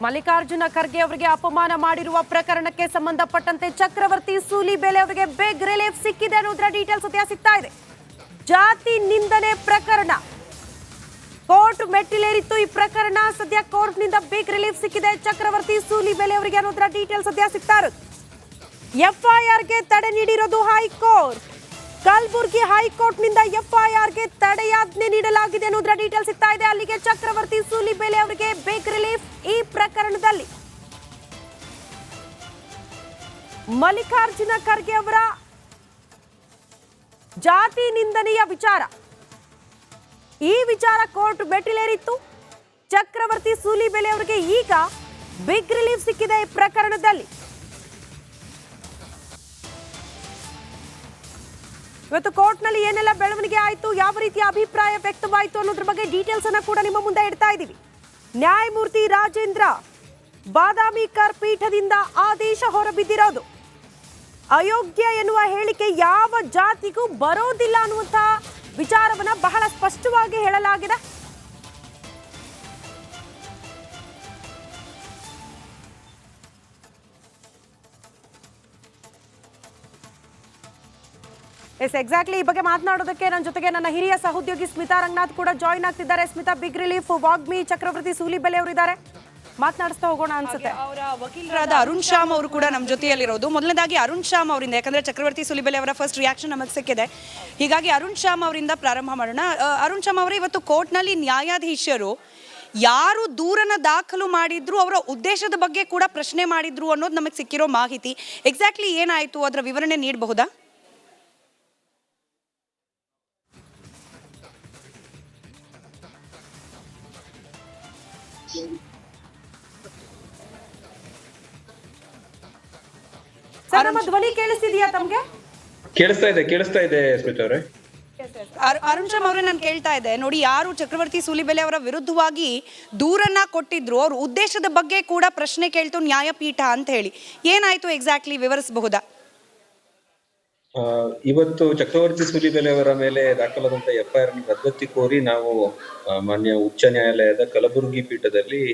ಮಲ್ಲಿಕಾರ್ಜುನ ಖರ್ಗೆ ಅವರಿಗೆ ಅಪಮಾನ ಮಾಡಿರುವ ಪ್ರಕರಣಕ್ಕೆ ಸಂಬಂಧಪಟ್ಟಂತೆ ಚಕ್ರವರ್ತಿ ಸೂಲಿಬೆಲೆ ಅವರಿಗೆ ಬಿಗ್ ರಿಲೀಫ್ ಸಿಕ್ಕಿದೆ ಅನ್ನೋದರ ಡೀಟೇಲ್ಸ್ ಸದ್ಯ ಸಿಗ್ತಾ ಇದೆ. ಜಾತಿ ನಿಂದನೆ ಪ್ರಕರಣ ಕೋರ್ಟ್ ಮೆಟ್ಟಿಲೇರಿತ್ತು. ಈ ಪ್ರಕರಣ ಸದ್ಯ ಕೋರ್ಟ್ ನಿಂದ ಬಿಗ್ ರಿಲೀಫ್ ಸಿಕ್ಕಿದೆ ಚಕ್ರವರ್ತಿ ಸೂಲಿಬೆಲೆ ಅವರಿಗೆ ಅನ್ನೋದರ ಡೀಟೇಲ್ಸ್ ಸದ್ಯ ಸಿಗ್ತಾ ಇರೋದು. ಎಫ್ಐಆರ್ಗೆ ತಡೆ ನೀಡಿರೋದು ಹೈಕೋರ್ಟ್. ಕಲಬುರಗಿ ಹೈಕೋರ್ಟ್ ನಿಂದ ಎಫ್ಐಆರ್ಗೆ ತಡೆಯಾಜ್ಞೆ ನೀಡಲಾಗಿದೆ ಅನ್ನೋದರ ಡೀಟೇಲ್ಸ್ ಸಿಗ್ತಾ ಇದೆ. ಅಲ್ಲಿಗೆ ಚಕ್ರವರ್ತಿ ಸೂಲಿಬೆಲೆ ಅವರಿಗೆ ಬಿಗ್ ರಿಲೀಫ್. ಈ ಪ್ರಕರಣದಲ್ಲಿ ಮಲ್ಲಿಕಾರ್ಜುನ ಖರ್ಗೆ ಅವರ ಜಾತಿ ನಿಂದನೆಯ ವಿಚಾರ, ಈ ವಿಚಾರ ಕೋರ್ಟ್ ಮೆಟ್ಟಿಲೇರಿತ್ತು. ಚಕ್ರವರ್ತಿ ಸೂಲಿಬೆಲೆ ಅವರಿಗೆ ಈಗ ಬಿಗ್ ರಿಲೀಫ್ ಸಿಕ್ಕಿದೆ ಈ ಪ್ರಕರಣದಲ್ಲಿ. ಇವತ್ತು ಕೋರ್ಟ್ನಲ್ಲಿ ಏನೆಲ್ಲ ಬೆಳವಣಿಗೆ ಆಯಿತು, ಯಾವ ರೀತಿಯ ಅಭಿಪ್ರಾಯ ವ್ಯಕ್ತವಾಯಿತು ಅನ್ನೋದ್ರ ಬಗ್ಗೆ ಡೀಟೇಲ್ಸ್ ಅನ್ನ ಕೂಡ ನಿಮ್ಮ ಮುಂದೆ ಇಡ್ತಾ ಇದ್ದೀವಿ. ನ್ಯಾಯಮೂರ್ತಿ ರಾಜೇಂದ್ರ ಬಾದಾಮಿಕರ್ ಪೀಠದಿಂದ ಆದೇಶ ಹೊರಬಿದ್ದಿರೋದು. ಅಯೋಗ್ಯ ಎನ್ನುವ ಹೇಳಿಕೆ ಯಾವ ಜಾತಿಗೂ ಬರೋದಿಲ್ಲ ಅನ್ನುವಂತಹ ವಿಚಾರವನ್ನ ಬಹಳ ಸ್ಪಷ್ಟವಾಗಿ ಹೇಳಲಾಗಿದೆ. ಎಕ್ಸಾಕ್ಟ್ಲಿ ಈ ಬಗ್ಗೆ ಮಾತನಾಡೋದಕ್ಕೆ ನನ್ನ ಜೊತೆಗೆ ನನ್ನ ಹಿರಿಯ ಸಹೋದ್ಯೋಗಿ ಸ್ಮಿತಾ ರಂಗನಾಥ್ ಕೂಡ ಜಾಯಿನ್ ಆಗ್ತಿದ್ದಾರೆ. ಸ್ಮಿತಾ, ಬಿಗ್ ರಿಲೀಫ್ ವಾಗ್ಮಿ ಚಕ್ರವರ್ತಿ ಸೂಲಿಬೆಲೆ ಅವರು ಇದ್ದಾರೆ, ಮಾತನಾಡಿಸ್ತಾ ಹೋಗೋಣ ಅನ್ಸುತ್ತೆ. ಅವರ ವಕೀಲರಾದ ಅರುಣ್ ಶ್ಯಾಮ್ ಅವರು ಕೂಡ ನಮ್ಮ ಜೊತೆಯಲ್ಲಿರೋದು. ಮೊದಲನೇದಾಗಿ ಅರುಣ್ ಶ್ಯಾಮ್ ಅವರಿಂದ, ಯಾಕಂದ್ರೆ ಚಕ್ರವರ್ತಿ ಸೂಲಿಬೆಲೆ ಅವರ ಫಸ್ಟ್ ರಿಯಾಕ್ಷನ್ ನಮಗೆ ಸಿಕ್ಕಿದೆ, ಹೀಗಾಗಿ ಅರುಣ್ ಶ್ಯಾಮ್ ಅವರಿಂದ ಪ್ರಾರಂಭ ಮಾಡೋಣ. ಅರುಣ್ ಶ್ಯಾಮ್ ಅವರೇ, ಇವತ್ತು ಕೋರ್ಟ್ನಲ್ಲಿ ನ್ಯಾಯಾಧೀಶರು ಯಾರು ದೂರನ ದಾಖಲು ಮಾಡಿದ್ರು ಅವರ ಉದ್ದೇಶದ ಬಗ್ಗೆ ಕೂಡ ಪ್ರಶ್ನೆ ಮಾಡಿದ್ರು ಅನ್ನೋದು ನಮಗೆ ಸಿಕ್ಕಿರೋ ಮಾಹಿತಿ. ಎಕ್ಸಾಕ್ಟ್ಲಿ ಏನಾಯಿತು, ಅದರ ವಿವರಣೆ ನೀಡಬಹುದಾ? ಸರ್, ನಮ್ಮ ಧ್ವನಿ ಕೇಳಿಸ್ತಿದೆಯಾ ತಮಗೆ? ಕೇಳಿಸ್ತಾ ಇದೆ ಸ್ಮಿತಾ ಅವರೇ. ಅರುಣ್ ಶ್ಯಾಮ್ ಅವರೇ, ನಾನು ಕೇಳ್ತಾ ಇದ್ದೆ ನೋಡಿ, ಯಾರು ಚಕ್ರವರ್ತಿ ಸೂಲಿಬೆಲೆ ಅವರ ವಿರುದ್ಧವಾಗಿ ದೂರನ್ನ ಕೊಟ್ಟಿದ್ರು ಅವ್ರ ಉದ್ದೇಶದ ಬಗ್ಗೆ ಕೂಡ ಪ್ರಶ್ನೆ ಕೇಳ್ತು ನ್ಯಾಯಪೀಠ ಅಂತ ಹೇಳಿ, ಏನಾಯ್ತು ಎಕ್ಸಾಕ್ಟ್ಲಿ ವಿವರಿಸಬಹುದಾ? ಇವತ್ತು ಚಕ್ರವರ್ತಿ ಸೂಲಿಬೆಲೆ ಅವರ ಮೇಲೆ ದಾಖಲಾದಂತ ಎಫ್ಐಆರ್ ರದ್ದತಿ ಕೋರಿ ನಾವು ಮಾನ್ಯ ಉಚ್ಚ ನ್ಯಾಯಾಲಯದ ಕಲಬುರಗಿ ಪೀಠದಲ್ಲಿ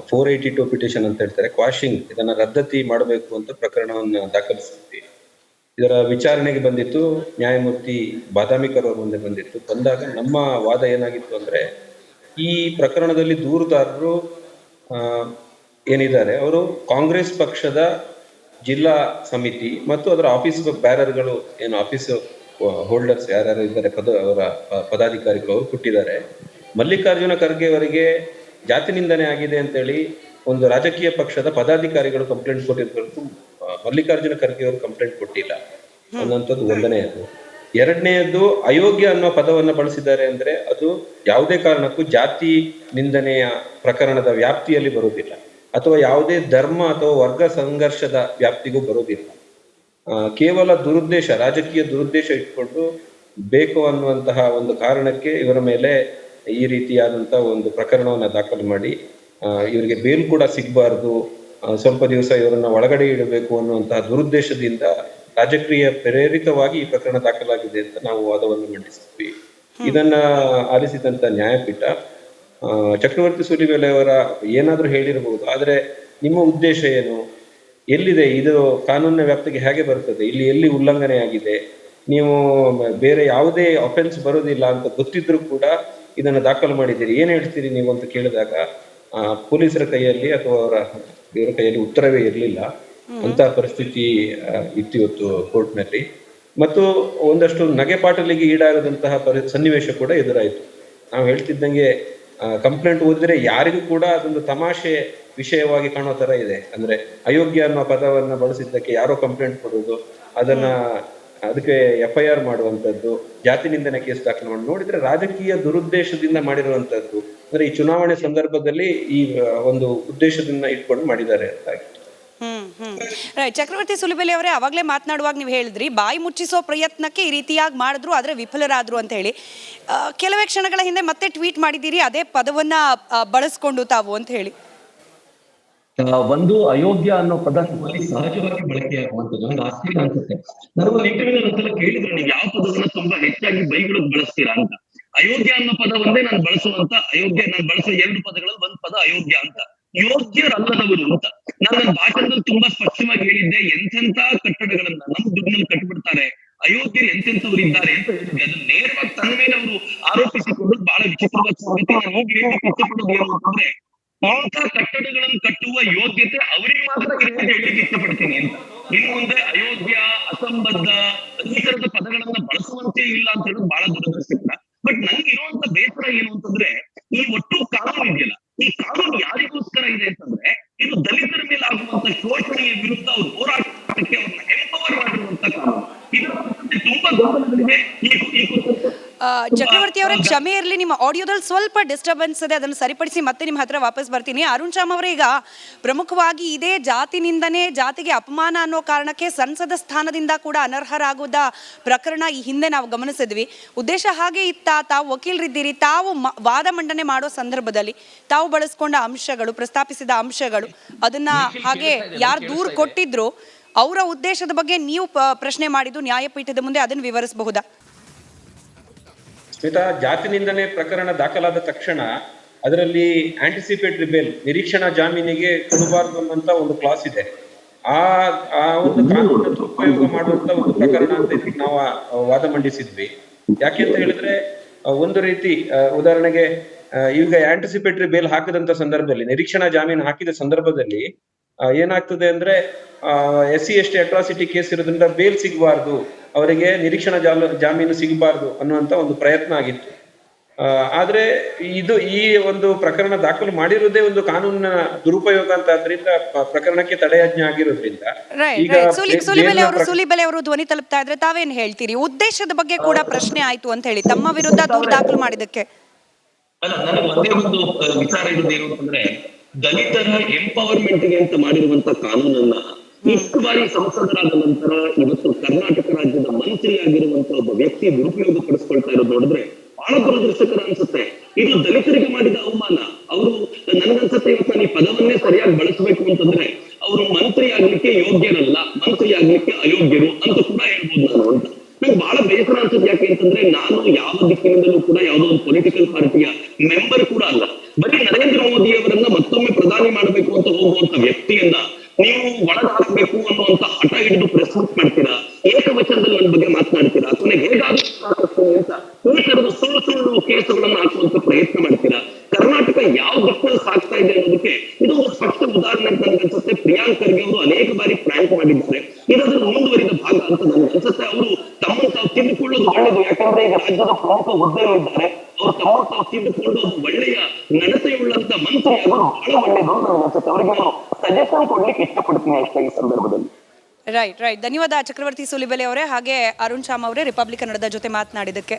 482 ಪಿಟಿಷನ್ ಅಂತ ಹೇಳ್ತಾರೆ, ಕ್ವಾಶಿಂಗ್, ಇದನ್ನ ರದ್ದತಿ ಮಾಡಬೇಕು ಅಂತ ಪ್ರಕರಣವನ್ನ ದಾಖಲಿಸಿದ್ವಿ. ಇದರ ವಿಚಾರಣೆಗೆ ಬಂದಿತ್ತು ನ್ಯಾಯಮೂರ್ತಿ ಬಾದಾಮಿಕರ್ ಅವರ ಮುಂದೆ ಬಂದಾಗ ನಮ್ಮ ವಾದ ಏನಾಗಿತ್ತು ಅಂದ್ರೆ, ಈ ಪ್ರಕರಣದಲ್ಲಿ ದೂರುದಾರರು ಏನಿದ್ದಾರೆ ಅವರು ಕಾಂಗ್ರೆಸ್ ಪಕ್ಷದ ಜಿಲ್ಲಾ ಸಮಿತಿ ಮತ್ತು ಅದರ ಆಫೀಸ್ ಬ್ಯಾರರ್ಗಳು, ಏನು ಆಫೀಸ್ ಹೋಲ್ಡರ್ಸ್ ಯಾರ್ಯಾರು ಇದ್ದಾರೆ, ಅವರ ಪದಾಧಿಕಾರಿಗಳು ಅವರು ಕೊಟ್ಟಿದ್ದಾರೆ. ಮಲ್ಲಿಕಾರ್ಜುನ ಖರ್ಗೆ ಅವರಿಗೆ ಜಾತಿ ನಿಂದನೆ ಆಗಿದೆ ಅಂತೇಳಿ ಒಂದು ರಾಜಕೀಯ ಪಕ್ಷದ ಪದಾಧಿಕಾರಿಗಳು ಕಂಪ್ಲೇಂಟ್ ಕೊಟ್ಟಿರ್ಬೇಕು, ಮಲ್ಲಿಕಾರ್ಜುನ ಖರ್ಗೆ ಅವರು ಕಂಪ್ಲೇಂಟ್ ಕೊಟ್ಟಿಲ್ಲ ಅನ್ನೋಂಥದ್ದು ಒಂದನೆಯದು. ಎರಡನೆಯದು, ಅಯೋಗ್ಯ ಅನ್ನೋ ಪದವನ್ನ ಬಳಸಿದ್ದಾರೆ ಅಂದ್ರೆ ಅದು ಯಾವುದೇ ಕಾರಣಕ್ಕೂ ಜಾತಿ ನಿಂದನೆಯ ಪ್ರಕರಣದ ವ್ಯಾಪ್ತಿಯಲ್ಲಿ ಬರುವುದಿಲ್ಲ, ಅಥವಾ ಯಾವುದೇ ಧರ್ಮ ಅಥವಾ ವರ್ಗ ಸಂಘರ್ಷದ ವ್ಯಾಪ್ತಿಗೂ ಬರುವುದಿಲ್ಲ. ಕೇವಲ ದುರುದ್ದೇಶ, ರಾಜಕೀಯ ದುರುದ್ದೇಶ ಇಟ್ಕೊಂಡು ಬೇಕು ಅನ್ನುವಂತಹ ಒಂದು ಕಾರಣಕ್ಕೆ ಇವರ ಮೇಲೆ ಈ ರೀತಿಯಾದಂತಹ ಒಂದು ಪ್ರಕರಣವನ್ನ ದಾಖಲು ಮಾಡಿ ಇವರಿಗೆ ಬೇಲ್ ಕೂಡ ಸಿಗಬಾರ್ದು, ಸ್ವಲ್ಪ ದಿವಸ ಇವರನ್ನ ಒಳಗಡೆ ಇಡಬೇಕು ಅನ್ನುವಂತಹ ದುರುದ್ದೇಶದಿಂದ ರಾಜಕೀಯ ಪ್ರೇರಿತವಾಗಿ ಈ ಪ್ರಕರಣ ದಾಖಲಾಗಿದೆ ಅಂತ ನಾವು ವಾದವನ್ನು ಮಂಡಿಸಿದ್ವಿ. ಇದನ್ನ ಆಲಿಸಿದಂತ ನ್ಯಾಯಪೀಠ ಚಕ್ರವರ್ತಿ ಸೂಲಿಬೆಲೆ ಅವರ ಏನಾದ್ರೂ ಹೇಳಿರಬಹುದು, ಆದ್ರೆ ನಿಮ್ಮ ಉದ್ದೇಶ ಏನು, ಎಲ್ಲಿದೆ ಇದು, ಕಾನೂನಿನ ವ್ಯಾಪ್ತಿಗೆ ಹೇಗೆ ಬರ್ತದೆ, ಇಲ್ಲಿ ಎಲ್ಲಿ ಉಲ್ಲಂಘನೆ ಆಗಿದೆ, ನೀವು ಬೇರೆ ಯಾವುದೇ ಅಫೆನ್ಸ್ ಬರೋದಿಲ್ಲ ಅಂತ ಗೊತ್ತಿದ್ರು ಕೂಡ ಇದನ್ನ ದಾಖಲು ಮಾಡಿದ್ದೀರಿ, ಏನ್ ಹೇಳ್ತೀರಿ ನೀವು ಅಂತ ಕೇಳಿದಾಗ ಪೊಲೀಸರ ಕೈಯಲ್ಲಿ ಅಥವಾ ಅವರ ಬೇರೆ ಕೈಯಲ್ಲಿ ಉತ್ತರವೇ ಇರಲಿಲ್ಲ. ಅಂತ ಪರಿಸ್ಥಿತಿ ಇತ್ತು ಇವತ್ತು ಕೋರ್ಟ್ನಲ್ಲಿ. ಮತ್ತು ಒಂದಷ್ಟು ನಗೆಪಾಟಲಿಗೆ ಈಡಾಗದಂತಹ ಸನ್ನಿವೇಶ ಕೂಡ ಎದುರಾಯಿತು. ನಾವು ಹೇಳ್ತಿದ್ದಂಗೆ ಕಂಪ್ಲೇಂಟ್ ಓದಿದ್ರೆ ಯಾರಿಗೂ ಕೂಡ ಅದೊಂದು ತಮಾಷೆ ವಿಷಯವಾಗಿ ಕಾಣೋ ತರ ಇದೆ. ಅಂದ್ರೆ ಅಯೋಗ್ಯ ಅನ್ನೋ ಪದವನ್ನ ಬಳಸಿದ್ದಕ್ಕೆ ಯಾರೋ ಕಂಪ್ಲೇಂಟ್ ಕೊಡೋದು, ಅದಕ್ಕೆ ಎಫ್ಐಆರ್ ಮಾಡುವಂತದ್ದು, ಜಾತಿ ನಿಂದನೆ ಕೇಸ್ ದಾಖಲು ಮಾಡಿ, ನೋಡಿದ್ರೆ ರಾಜಕೀಯ ದುರುದ್ದೇಶದಿಂದ ಮಾಡಿರುವಂತದ್ದು. ಅಂದ್ರೆ ಈ ಚುನಾವಣೆ ಸಂದರ್ಭದಲ್ಲಿ ಈ ಒಂದು ಉದ್ದೇಶದಿಂದ ಇಟ್ಕೊಂಡು ಮಾಡಿದ್ದಾರೆ ಅಂತ. ಚಕ್ರವರ್ತಿ ಸೂಲಿಬೆಲೆ ಅವರೇ, ಅವಾಗಲೇ ಮಾತನಾಡುವಾಗ ನೀವು ಹೇಳಿದ್ರಿ ಬಾಯಿ ಮುಚ್ಚಿಸೋ ಪ್ರಯತ್ನಕ್ಕೆ ಈ ರೀತಿಯಾಗಿ ಮಾಡಿದ್ರು, ಆದ್ರೆ ವಿಫಲರಾದ್ರು ಅಂತ ಹೇಳಿ. ಕೆಲವೇ ಕ್ಷಣಗಳ ಹಿಂದೆ ಮತ್ತೆ ಟ್ವೀಟ್ ಮಾಡಿದ್ದೀರಿ ಅದೇ ಪದವನ್ನ ಬಳಸ್ಕೊಂಡು ತಾವು ಅಂತ ಹೇಳಿ. ಒಂದು ಅಯೋಗ್ಯ ಅನ್ನೋ ಪದ ನಮ್ಮಲ್ಲಿ ಸಹಜವಾಗಿ ಬಳಕೆಯಾಗುವಂಥದ್ದು ಒಂದು ಆಶ್ಚರ್ಯ ಅನ್ಸುತ್ತೆ. ನನಗೊಂದು ಇಂಟರ್ವ್ಯೂ ಒಂದ್ಸಲ ಕೇಳಿದ್ರು, ನೀವು ಯಾವ ಪದವನ್ನ ತುಂಬಾ ಹೆಚ್ಚಾಗಿ ಬೈಗಳಗ್ ಬಳಸ್ತೀರಾ ಅಂತ. ಅಯೋಗ್ಯ ಅನ್ನೋ ಪದ ಒಂದೇ ನಾನು ಬಳಸುವಂತ, ನಾನು ಬಳಸೋ 2 ಪದಗಳಲ್ಲಿ ಒಂದು ಪದ ಅಯೋಗ್ಯ ಅಂತ. ಯೋಗ್ಯರಲ್ಲದವರು ಅಂತ. ನಾನು ನನ್ನ ಭಾಷಣದಲ್ಲಿ ತುಂಬಾ ಸ್ಪಷ್ಟವಾಗಿ ಹೇಳಿದ್ದೆ, ಎಂತೆಂತ ಕಟ್ಟಡಗಳನ್ನ ನಮ್ಮ ದುಡ್ಡಿನಲ್ಲಿ ಕಟ್ಟಿಬಿಡ್ತಾರೆ, ಅಯೋಗ್ಯರು ಎಂತೆಂಥವ್ರು ಇದ್ದಾರೆ ಅಂತ ಹೇಳಿದ್ದೆ. ಅದನ್ನ ನೇರವಾಗಿ ತನ್ನ ಮೇಲೆ ಅವರು ಆರೋಪಿಸಿಕೊಂಡು ಬಹಳ ವಿಚಿತ್ರವಾದ ಸಂಗತಿ. ನಾನು ಹೋಗಿ ಹೇಳಲಿಕ್ಕೆ ಇಷ್ಟಪಡೋದು ಏನು ಅಂತಂದ್ರೆ, ಇಂಥ ಕಟ್ಟಡಗಳನ್ನು ಕಟ್ಟುವ ಯೋಗ್ಯತೆ ಅವರಿಗೆ ಮಾತ್ರ ಇದೆ ಅಂತ ಹೇಳಲಿಕ್ಕೆ ಇಷ್ಟಪಡ್ತೀನಿ ಅಂತ. ಇನ್ನು ಮುಂದೆ ಅಯೋಗ್ಯ, ಅಸಂಬದ್ಧ ಈ ತರದ ಪದಗಳನ್ನ ಬಳಸುವಂತೆ ಇಲ್ಲ ಅಂತ ಹೇಳೋದು ಬಹಳ ದುರದೃಷ್ಟಕರ. ಬಟ್ ನಂಗೆ ಇರುವಂತ ಬೇಸರ ಏನು ಅಂತಂದ್ರೆ, ಈ ಒಟ್ಟು ಕಾನೂನು ಇದೆಯಲ್ಲ, ಈ ಕಾನೂನು ಯಾರಿಗೋಸ್ಕರ ಇದೆ ಅಂತಂದ್ರೆ, ಇದು ದಲಿತರ ಮೇಲೆ ಆಗುವಂತ ಶೋಷಣೆಯ ವಿರುದ್ಧ ಅವ್ರು ಹೋರಾಟಕ್ಕೆ ಅವ್ರನ್ನ ಎಂಪವರ್ ಮಾಡಿರುವಂತ ಕಾನೂನು. ಇದರ ಬಗ್ಗೆ ತುಂಬಾ ಗಮನಗಳಿವೆ. ಚಕ್ರವರ್ತಿ ಅವರ ಕ್ಷಮೆ ಇರಲಿ, ನಿಮ್ಮ ಆಡಿಯೋದಲ್ಲಿ ಸ್ವಲ್ಪ ಡಿಸ್ಟರ್ಬೆನ್ಸ್ ಇದೆ, ಅದನ್ನು ಸರಿಪಡಿಸಿ ಮತ್ತೆ ನಿಮ್ಮ ಹತ್ರ ವಾಪಸ್ ಬರ್ತೀನಿ. ಅರುಣ್ ಶ್ಯಾಮ್ ಅವರೇ, ಈಗ ಪ್ರಮುಖವಾಗಿ ಇದೇ ಜಾತಿನಿಂದನೇ ಜಾತಿಗೆ ಅಪಮಾನ ಅನ್ನೋ ಕಾರಣಕ್ಕೆ ಸಂಸದ ಸ್ಥಾನದಿಂದ ಕೂಡ ಅನರ್ಹರಾಗೋದ ಪ್ರಕರಣ ಈ ಹಿಂದೆ ನಾವು ಗಮನಿಸಿದ್ವಿ. ಉದ್ದೇಶ ಹಾಗೆ ಇತ್ತ, ತಾವು ವಕೀಲರಿದ್ದೀರಿ, ತಾವು ವಾದ ಮಂಡನೆ ಮಾಡೋ ಸಂದರ್ಭದಲ್ಲಿ ತಾವು ಬಳಸ್ಕೊಂಡ ಅಂಶಗಳು, ಪ್ರಸ್ತಾಪಿಸಿದ ಅಂಶಗಳು, ಅದನ್ನ ಹಾಗೆ ಯಾರು ದೂರು ಕೊಟ್ಟಿದ್ರು ಅವರ ಉದ್ದೇಶದ ಬಗ್ಗೆ ನೀವು ಪ್ರಶ್ನೆ ಮಾಡಿದ್ದು ನ್ಯಾಯಪೀಠದ ಮುಂದೆ, ಅದನ್ನು ವಿವರಿಸಬಹುದಾ? ಸ್ಮಿತಾ, ಜಾತಿ ನಿಂದನೆ ಪ್ರಕರಣ ದಾಖಲಾದ ತಕ್ಷಣ ಅದರಲ್ಲಿ ಆಂಟಿಸಿಪೇಟರಿ ಬೇಲ್, ನಿರೀಕ್ಷಣಾ ಜಾಮೀನಿಗೆ ಕೊಡಬಾರ್ದು ಅನ್ನುವಂತ ಒಂದು ಕ್ಲಾಸ್ ಇದೆ. ಆ ಒಂದು ಕಾನೂನನ್ನು ದುರುಪಯೋಗ ಮಾಡುವಂತ ಒಂದು ಪ್ರಕರಣ ಅಂತ ಇದಕ್ಕೆ ನಾವು ವಾದ ಮಂಡಿಸಿದ್ವಿ. ಯಾಕೆ ಅಂತ ಹೇಳಿದ್ರೆ, ಒಂದು ರೀತಿ ಉದಾಹರಣೆಗೆ ಈಗ ಆಂಟಿಸಿಪೇಟರಿ ಬೇಲ್ ಹಾಕಿದಂತ ಸಂದರ್ಭದಲ್ಲಿ, ನಿರೀಕ್ಷಣಾ ಜಾಮೀನು ಹಾಕಿದ ಸಂದರ್ಭದಲ್ಲಿ ಏನಾಗ್ತದೆ ಅಂದ್ರೆ, SC/ST ಅಟ್ರಾಸಿಟಿ ಕೇಸ್ ಇರೋದ್ರಿಂದ ಬೇಲ್ ಸಿಗಬಾರ್ದು, ಅವರಿಗೆ ನಿರೀಕ್ಷಣಾ ಜಾಮೀನು ಸಿಗಬಾರ್ದು ಅನ್ನುವಂತ ಒಂದು ಪ್ರಯತ್ನ ಆಗಿತ್ತು. ಆದ್ರೆ ಈ ಒಂದು ಪ್ರಕರಣ ದಾಖಲು ಮಾಡಿರೋದೇ ಒಂದು ಕಾನೂನಿನ ದುರುಪಯೋಗ ಅಂತ, ಅದರಿಂದ ಪ್ರಕರಣಕ್ಕೆ ತಡೆಯಾಜ್ಞೆ ಆಗಿರೋದ್ರಿಂದ ಈಗ ಸೂಲಿಬೆಲೆ ಅವರು ಧ್ವನಿ ತಲುಪ್ತಾ ಇದ್ರೆ ತಾವೇನ್ ಹೇಳ್ತೀರಿ? ಉದ್ದೇಶದ ಬಗ್ಗೆ ಕೂಡ ಪ್ರಶ್ನೆ ಆಯ್ತು ಅಂತ ಹೇಳಿ ತಮ್ಮ ವಿರುದ್ಧ ದೂರು ದಾಖಲು ಮಾಡಿದಕ್ಕೆ. ಅಲ್ಲ, ನನಗೆ ಒಂದೇ ಒಂದು ವಿಚಾರ ಇರೋದು ಏನು ಅಂತಂದ್ರೆ, ದಲಿತರ ಎಂಪವರ್ಮೆಂಟ್ ಗೆ ಅಂತ ಮಾಡಿರುವಂತ ಕಾನೂನನ್ನ ಇಷ್ಟು ಬಾರಿ ಸಂಸದರಾದ ನಂತರ ಇವತ್ತು ಕರ್ನಾಟಕ ರಾಜ್ಯದ ಮಂತ್ರಿ ಆಗಿರುವಂತ ಒಬ್ಬ ವ್ಯಕ್ತಿ ದುರುಪಯೋಗ ಪಡಿಸ್ಕೊಳ್ತಾ ಇರೋದು ನೋಡಿದ್ರೆ ಬಹಳ ದುರದೃಷ್ಟಕರ ಅನ್ಸುತ್ತೆ. ಇದು ದಲಿತರಿಗೆ ಮಾಡಿದ ಅವಮಾನ. ಅವರು ನನ್ಗನ್ಸುತ್ತೆ ಇವತ್ತು ನಾನು ಈ ಪದವನ್ನೇ ಸರಿಯಾಗಿ ಬಳಸಬೇಕು ಅಂತಂದ್ರೆ, ಅವರು ಮಂತ್ರಿ ಆಗ್ಲಿಕ್ಕೆ ಯೋಗ್ಯರಲ್ಲ, ಮಂತ್ರಿ ಆಗ್ಲಿಕ್ಕೆ ಅಯೋಗ್ಯರು ಅಂತ ಕೂಡ ಹೇಳ್ಬೋದು ನಾನು ಅಂತ. ನಂಗೆ ಬಹಳ ಬೇಸರ ಅನ್ಸುತ್ತೆ. ಯಾಕೆ ಅಂತಂದ್ರೆ, ನಾನು ಯಾವ ದಿಕ್ಕಿನಿಂದಲೂ ಕೂಡ ಯಾವುದೋ ಒಂದು ಪೊಲಿಟಿಕಲ್ ಪಾರ್ಟಿಯ ಮೆಂಬರ್ ಕೂಡ ಅಲ್ಲ. ಬರೀ ನರೇಂದ್ರ ಮೋದಿ ಅವರನ್ನ ಮತ್ತೊಮ್ಮೆ ಪ್ರಧಾನಿ ಮಾಡಬೇಕು ಅಂತ ಹೋಗುವಂತ ವ್ಯಕ್ತಿಯನ್ನ ನೀವು ಒಳಗೆ ಹಾಕಬೇಕು ಅನ್ನುವಂತ ಹಠ ಹಿಡಿದು ಪ್ರೆಸ್ ಮೀಟ್ ಮಾಡ್ತೀರಾ, ಏಕವಚನದಲ್ಲಿ ನನ್ನ ಬಗ್ಗೆ ಮಾತನಾಡ್ತೀರಾ, ಕೊನೆಗೆ ಹೇಗಾದ್ರೂ ಅಂತ ಈ ತರದ ಸುಳ್ಳು ಕೇಸುಗಳನ್ನ ಹಾಕುವಂತ ಪ್ರಯತ್ನ ಮಾಡ್ತೀರಾ. ಕರ್ನಾಟಕ ಯಾವ ದಿಕ್ಕಿನಲ್ಲಿ ಸಾಗ್ತಾ ಇದೆ ಅನ್ನೋದಕ್ಕೆ ಇದು ಒಂದು ಸ್ಪಷ್ಟ ಉದಾಹರಣೆ ಅಂತ ನನ್ಗೆ ಅನ್ಸುತ್ತೆ. ಪ್ರಿಯಾಂಕ್ ಖರ್ಗೆ ಅವರು ಅನೇಕ ಬಾರಿ ಪ್ರ್ಯಾಂಕ್ ಮಾಡಿದ್ದಾರೆ, ಇದರ ಮುಂದುವರಿದ ಭಾಗ ಅಂತ ನನ್ಗೆ ಅನ್ಸುತ್ತೆ. ಅವರು ತಮ್ಮನ್ನು ತಾವು ತಿದ್ದುಕೊಳ್ಳೋದು ಒಳ್ಳೆಯದು. ಯಾಕಂದ್ರೆ ಈಗ ರಾಜ್ಯದ ಪ್ರಮುಖ ಹುದ್ದೆಗಳಿದ್ದಾರೆ, ಅವರು ತಮ್ಮನ್ನು ತಾವು ತಿದ್ದುಕೊಂಡು ಒಂದು ಒಳ್ಳೆಯ ನಡತೆಯುಳ್ಳಂತ ಮಂತ್ರಿ ಅವರು ಬಹಳ ಒಳ್ಳೆಯದು ಅಂತ ನನ್ಗೆ ಅನ್ಸುತ್ತೆ. ಅವರಿಗೆ ನಾನು ಸಜೆಷನ್ ಕೊಡ್ಲಿಕ್ಕೆ ಇಷ್ಟಪಡ್ತೀನಿ ಅಷ್ಟೇ ಈ ಸಂದರ್ಭದಲ್ಲಿ. ರೈಟ್. ಧನ್ಯವಾದ ಚಕ್ರವರ್ತಿ ಸೂಲಿಬೆಲೆ ಅವರೇ, ಹಾಗೆ ಅರುಣ್ ಶ್ಯಾಮ್ ಅವರೇ ರಿಪಬ್ಲಿಕ್ ಕನ್ನಡದ ಜೊತೆ ಮಾತನಾಡಿದ್ದಕ್ಕೆ.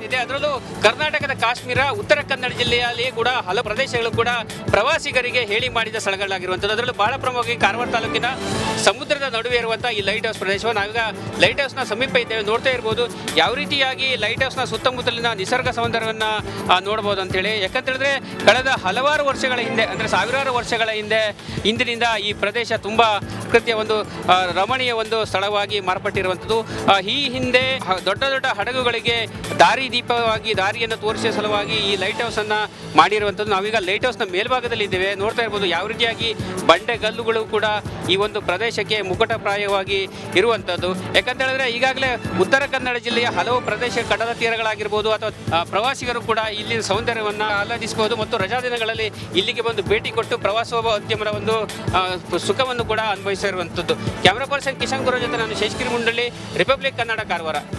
ಇದೆ. ಅದರಲ್ಲೂ ಕರ್ನಾಟಕದ ಕಾಶ್ಮೀರ, ಉತ್ತರ ಕನ್ನಡ ಜಿಲ್ಲೆಯಲ್ಲಿ ಕೂಡ ಹಲವು ಪ್ರದೇಶಗಳು ಕೂಡ ಪ್ರವಾಸಿಗರಿಗೆ ಹೇಳಿ ಮಾಡಿದ ಸ್ಥಳಗಳಾಗಿರುವಂಥದ್ದು. ಅದರಲ್ಲೂ ಬಹಳ ಪ್ರಮುಖವಾಗಿ ಕಾರವಾರ ತಾಲೂಕಿನ ಸಮುದ್ರದ ನಡುವೆ ಇರುವಂಥ ಈ ಲೈಟ್ ಹೌಸ್ ಪ್ರದೇಶವನ್ನು ನಾವೀಗ ಲೈಟ್ ಹೌಸ್ನ ಸಮೀಪ ಇದ್ದೇವೆ. ನೋಡ್ತಾ ಇರ್ಬೋದು ಯಾವ ರೀತಿಯಾಗಿ ಲೈಟ್ ಹೌಸ್ನ ಸುತ್ತಮುತ್ತಲಿನ ನಿಸರ್ಗ ಸೌಂದರ್ಯವನ್ನು ನೋಡ್ಬೋದು ಅಂತೇಳಿ. ಯಾಕಂತೇಳಿದ್ರೆ ಕಳೆದ ಹಲವಾರು ವರ್ಷಗಳ ಹಿಂದೆ, ಅಂದರೆ ಸಾವಿರಾರು ವರ್ಷಗಳ ಹಿಂದಿನಿಂದ ಈ ಪ್ರದೇಶ ತುಂಬ ಪ್ರಕೃತಿಯ ಒಂದು ರಮಣೀಯ ಒಂದು ಸ್ಥಳವಾಗಿ ಮಾರ್ಪಟ್ಟಿರುವಂಥದ್ದು. ಈ ಹಿಂದೆ ದೊಡ್ಡ ದೊಡ್ಡ ಹಡಗುಗಳಿಗೆ ದಾರಿಯನ್ನು ತೋರಿಸುವ ಸಲುವಾಗಿ ಈ ಲೈಟ್ ಹೌಸ್ ಅನ್ನ ಮಾಡಿರುವಂಥದ್ದು. ನಾವೀಗ ಲೈಟ್ ಹೌಸ್ನ ಮೇಲ್ಭಾಗದಲ್ಲಿ ಇದ್ದೇವೆ. ನೋಡ್ತಾ ಇರ್ಬೋದು ಯಾವ ರೀತಿಯಾಗಿ ಬಂಡೆಗಲ್ಲುಗಳು ಕೂಡ ಈ ಒಂದು ಪ್ರದೇಶಕ್ಕೆ ಮುಕುಟಪ್ರಾಯವಾಗಿ ಇರುವಂಥದ್ದು. ಯಾಕಂತ ಹೇಳಿದ್ರೆ ಈಗಾಗಲೇ ಉತ್ತರ ಕನ್ನಡ ಜಿಲ್ಲೆಯ ಹಲವು ಪ್ರದೇಶ ಕಡಲ ತೀರಗಳಾಗಿರ್ಬೋದು ಅಥವಾ ಪ್ರವಾಸಿಗರು ಕೂಡ ಇಲ್ಲಿನ ಸೌಂದರ್ಯವನ್ನು ಆಹ್ಲಾದಿಸಬಹುದು ಮತ್ತು ರಜಾ ದಿನಗಳಲ್ಲಿ ಇಲ್ಲಿಗೆ ಬಂದು ಭೇಟಿ ಕೊಟ್ಟು ಪ್ರವಾಸೋದ್ಯಮದ ಒಂದು ಸುಖವನ್ನು ಕೂಡ ಅನುಭವಿಸಿರುವಂಥದ್ದು. ಕ್ಯಾಮರಾ ಪರ್ಸನ್ ಕಿಶನ್ ಗುರು ಜೊತೆ ನಾನು ಶೇಷಗಿರಿ ಮುಂಡಳ್ಳಿ, ರಿಪಬ್ಲಿಕ್ ಕನ್ನಡ, ಕಾರವಾರ.